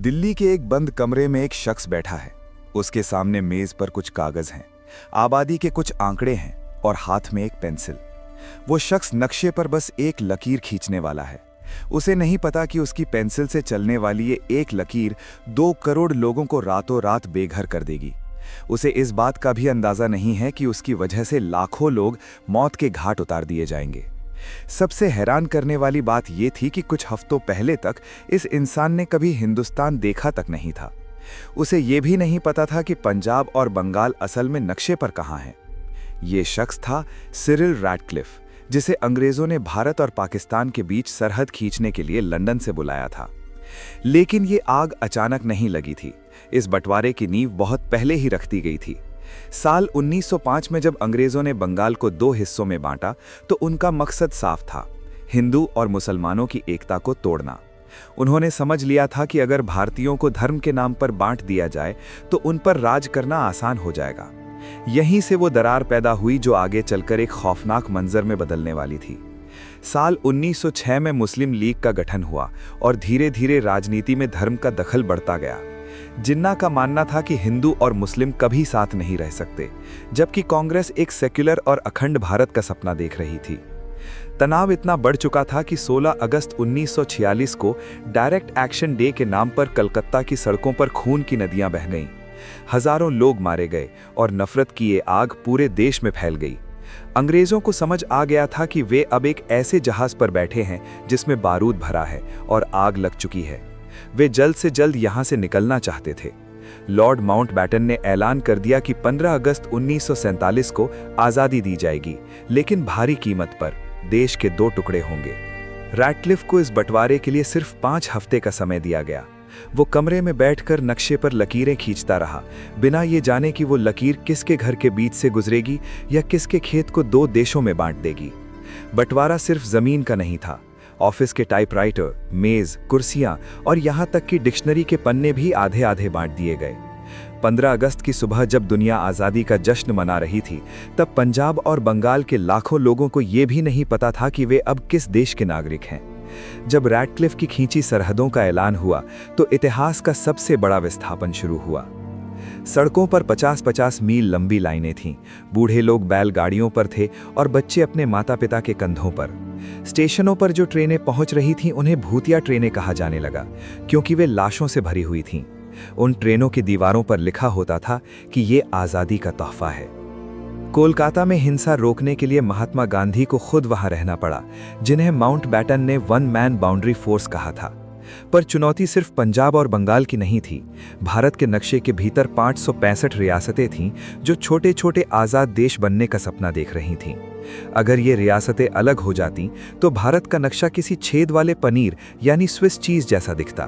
दिल्ली के एक बंद कमरे में एक शख्स बैठा है। उसके सामने मेज पर कुछ कागज हैं, आबादी के कुछ आंकड़े हैं और हाथ में एक पेंसिल। वो शख्स नक्शे पर बस एक लकीर खींचने वाला है। उसे नहीं पता कि उसकी पेंसिल से चलने वाली ये एक लकीर 2 करोड़ लोगों को रातों रात बेघर कर देगी। उसे इस बात का भी अंदाजा नहीं है कि उसकी वजह से लाखों लोग मौत के घाट उतार दिए जाएंगे। सबसे हैरान करने वाली बात यह थी कि कुछ हफ्तों पहले तक इस इंसान ने कभी हिंदुस्तान देखा तक नहीं था। उसे यह भी नहीं पता था कि पंजाब और बंगाल असल में नक्शे पर कहां हैं। यह शख्स था सिरिल रैटक्लिफ, जिसे अंग्रेजों ने भारत और पाकिस्तान के बीच सरहद खींचने के लिए लंदन से बुलाया था। लेकिन ये आग अचानक नहीं लगी थी। इस बंटवारे की नींव बहुत पहले ही रख दी गई थी। साल 1905 में जब अंग्रेजों ने बंगाल को 2 हिस्सों में बांटा तो उनका मकसद साफ था, हिंदू और मुसलमानों की एकता को तोड़ना। उन्होंने समझ लिया था कि अगर भारतीयों को धर्म के नाम पर बांट दिया जाए तो उन पर राज करना आसान हो जाएगा। यहीं से वो दरार पैदा हुई जो आगे चलकर एक खौफनाक मंजर में बदलने वाली थी। साल 1906 में मुस्लिम लीग का गठन हुआ और धीरे धीरे राजनीति में धर्म का दखल बढ़ता गया। जिन्ना का मानना था कि हिंदू और मुस्लिम कभी साथ नहीं रह सकते, जबकि कांग्रेस एक सेक्युलर और अखंड भारत का सपना देख रही थी। तनाव इतना बढ़ चुका था कि 16 अगस्त 1946 को डायरेक्ट एक्शन डे के नाम पर कलकत्ता की सड़कों पर खून की नदियां बह गईं। हजारों लोग मारे गए और नफरत की ये आग पूरे देश में फैल गई। अंग्रेजों को समझ आ गया था कि वे अब एक ऐसे जहाज पर बैठे हैं जिसमें बारूद भरा है और आग लग चुकी है। वे जल्द से जल्द यहां से निकलना चाहते थे। लॉर्ड माउंटबैटन ने ऐलान कर दिया कि 15 अगस्त 1947 को आज़ादी दी जाएगी, लेकिन भारी कीमत पर। देश के 2 टुकड़े होंगे। रैटक्लिफ को इस बंटवारे के लिए सिर्फ 5 हफ्ते का समय दिया गया। वो कमरे में बैठकर नक्शे पर लकीरें खींचता रहा, बिना ये जाने कि वो लकीर किसके घर के बीच से गुजरेगी या किसके खेत को 2 देशों में बांट देगी। बंटवारा सिर्फ जमीन का नहीं था। ऑफिस के टाइपराइटर, मेज, कुर्सियां और यहां तक कि डिक्शनरी के पन्ने भी आधे आधे बांट दिए गए। 15 अगस्त की सुबह जब दुनिया आज़ादी का जश्न मना रही थी, तब पंजाब और बंगाल के लाखों लोगों को यह भी नहीं पता था कि वे अब किस देश के नागरिक हैं। जब रैटक्लिफ की खींची सरहदों का ऐलान हुआ तो इतिहास का सबसे बड़ा विस्थापन शुरू हुआ। सड़कों पर 50-50 मील लंबी लाइनें थीं। बूढ़े लोग बैलगाड़ियों पर थे और बच्चे अपने माता पिता के कंधों पर। स्टेशनों पर जो ट्रेनें पहुंच रही थीं उन्हें भूतिया ट्रेनें कहा जाने लगा, क्योंकि वे लाशों से भरी हुई थीं। उन ट्रेनों की दीवारों पर लिखा होता था कि ये आज़ादी का तोहफा है। कोलकाता में हिंसा रोकने के लिए महात्मा गांधी को खुद वहां रहना पड़ा, जिन्हें माउंटबैटन ने 1 मैन बाउंड्री फोर्स कहा था। पर चुनौती सिर्फ पंजाब और बंगाल की नहीं थी। भारत के नक्शे के भीतर 565 रियासतें थीं जो छोटे छोटे आज़ाद देश बनने का सपना देख रही थीं। अगर ये रियासतें अलग हो जातीं तो भारत का नक्शा किसी छेद वाले पनीर यानी स्विस चीज जैसा दिखता।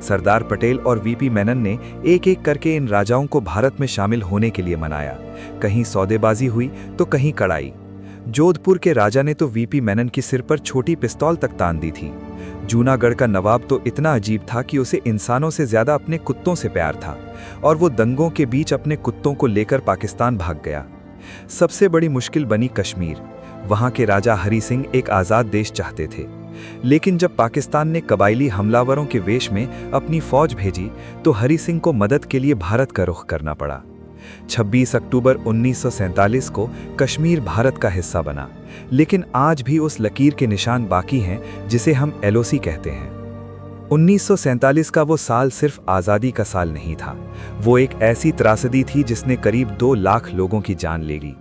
सरदार पटेल और वीपी मेनन ने एक एक करके इन राजाओं को भारत में शामिल होने के लिए मनाया। कहीं सौदेबाजी हुई तो कहीं कड़ाई। जोधपुर के राजा ने तो वीपी मेनन की सिर पर छोटी पिस्तौल तक तान दी थी। जूनागढ़ का नवाब तो इतना अजीब था कि उसे इंसानों से ज्यादा अपने कुत्तों से प्यार था, और वो दंगों के बीच अपने कुत्तों को लेकर पाकिस्तान भाग गया। सबसे बड़ी मुश्किल बनी कश्मीर। वहां के राजा हरि सिंह एक आज़ाद देश चाहते थे, लेकिन जब पाकिस्तान ने कबायली हमलावरों के वेश में अपनी फौज भेजी तो हरि सिंह को मदद के लिए भारत का रुख करना पड़ा। 26 अक्टूबर 1947 को कश्मीर भारत का हिस्सा बना, लेकिन आज भी उस लकीर के निशान बाकी हैं जिसे हम एलओसी कहते हैं। 1947 का वो साल सिर्फ आज़ादी का साल नहीं था, वो एक ऐसी त्रासदी थी जिसने करीब 2 लाख लोगों की जान ले ली।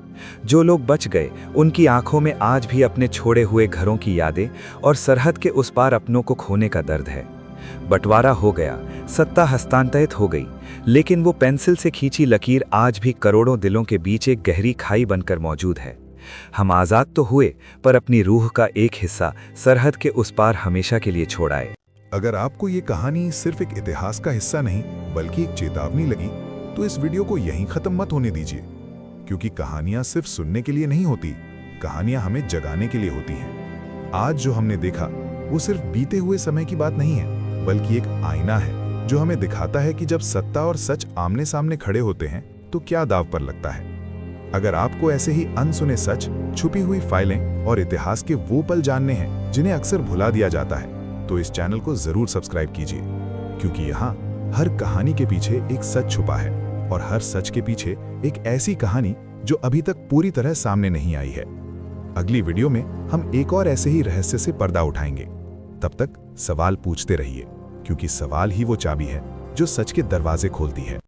जो लोग बच गए उनकी आंखों में आज भी अपने छोड़े हुए घरों की यादें और सरहद के उस पार अपनों को खोने का दर्द है। बंटवारा हो गया, सत्ता हस्तांतरित हो गई, लेकिन वो पेंसिल से खींची लकीर आज भी करोड़ों दिलों के बीच एक गहरी खाई बनकर मौजूद है। हम आज़ाद तो हुए, पर अपनी रूह का एक हिस्सा सरहद के उस पार हमेशा के लिए छोड़ आए। अगर आपको ये कहानी सिर्फ एक इतिहास का हिस्सा नहीं बल्कि एक चेतावनी लगी तो इस वीडियो को यहीं खत्म मत होने दीजिए, क्योंकि कहानियां सिर्फ सुनने के लिए नहीं होती, कहानियां हमें जगाने के लिए होती हैं। आज जो हमने देखा वो सिर्फ बीते हुए समय की बात नहीं है, बल्कि एक आईना है जो हमें दिखाता है कि जब सत्ता और सच आमने सामने खड़े होते हैं तो क्या दांव पर लगता है। अगर आपको ऐसे ही अनसुने सच, छुपी हुई फाइलें और इतिहास के वो पल जानने हैं जिन्हें अक्सर भुला दिया जाता है, तो इस चैनल को जरूर सब्सक्राइब कीजिए, क्योंकि यहाँ हर कहानी के पीछे एक सच छुपा है और हर सच के पीछे एक ऐसी कहानी जो अभी तक पूरी तरह सामने नहीं आई है। अगली वीडियो में हम एक और ऐसे ही रहस्य से पर्दा उठाएंगे। तब तक सवाल पूछते रहिए, क्योंकि सवाल ही वो चाबी है जो सच के दरवाजे खोलती है।